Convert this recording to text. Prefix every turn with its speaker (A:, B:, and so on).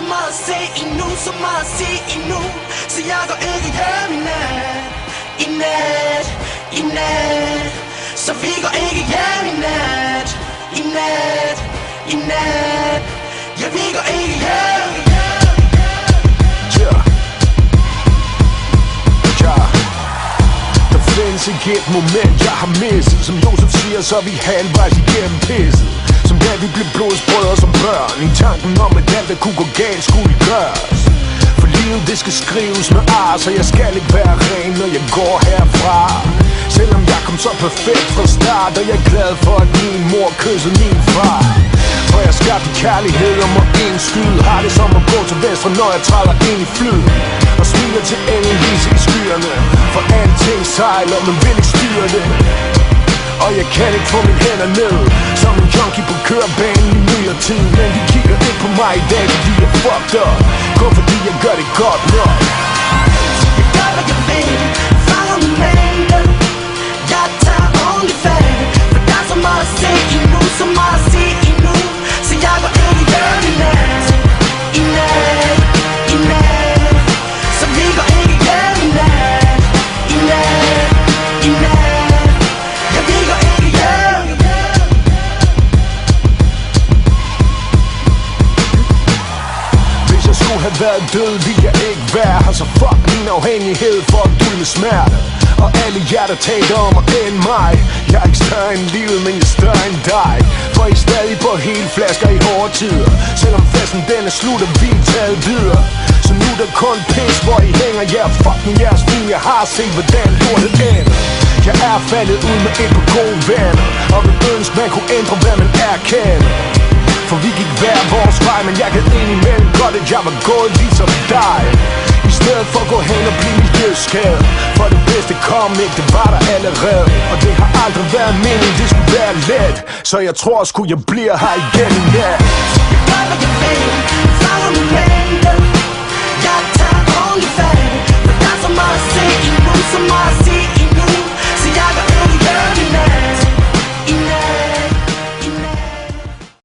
A: så meget at se endnu, så meget at se endnu. Så jeg går ikke hjem i nat, i nat, i nat. Så vi går ikke hjem i nat, i nat, i nat. Ja, vi går ikke hjem.
B: Der findes ikke et moment, jeg har misset. Som Josef siger, så er vi halvvejs igennem pisset. Som da vi blev blodsbrødre som børn, i tanken om at alt der kunne gå galt skulle gøres. For livet det skal skrives med ar, så jeg skal ikke være ren, når jeg går herfra. Selvom jeg kom så perfekt fra start, og jeg er glad for at min mor kyssede min far. For jeg skabte kærlighed om at indskyde. Har det som at gå til venstre, når jeg træder ind i flyet. Og smiler til engelvis i skyerne. For alting sejler, men vil ikke styre det. Og jeg kan ikke få mine hænder ned som en junkie på kørebanen i myldretid. Men de kigger ikke på mig i dag, fordi jeg fucked up. Kun fordi jeg gør det godt nok.
A: Jeg gør hvad jeg vil, fanger min mængde. Jeg tager ordentlig fat, for der er så meget at se endnu, så meget at se endnu. Så jeg går ikke hjem i nat, i nat, i nat. Så vi går ikke hjem i nat, i nat, i nat. Ja, vi går ikke hjem.
B: Hvis jeg skulle have været død, ville jeg ikke være her. Så fuck min afhængighed for at dulme smerte. Og alle jer der taler om at ende mig. Jeg er ikke større end livet, men jeg er større end dig. For I er stadig på hele flasker i hårde tider. Selvom festen den er slut, og vi er taget videre. Så nu er der kun pis, hvor I hænger. Ja, fucking jeres film, jeg har set hvordan lortet ender. Jeg er faldet ud med et par gode venner, og vil ønske man kunne ændre hvad man erkender. For vi gik hver vores vej, men jeg kan indimellem godt, at jeg var gået ligesom dig. I stedet for at gå hen og blive miljøskadet. For det bedste kom ikke, det var der allerede. Og det har aldrig været meningen, det skulle være let. Så jeg tror sgu jeg bliver her igen i nat.
A: Jeg gør hvad jeg vil, fanger min mængde.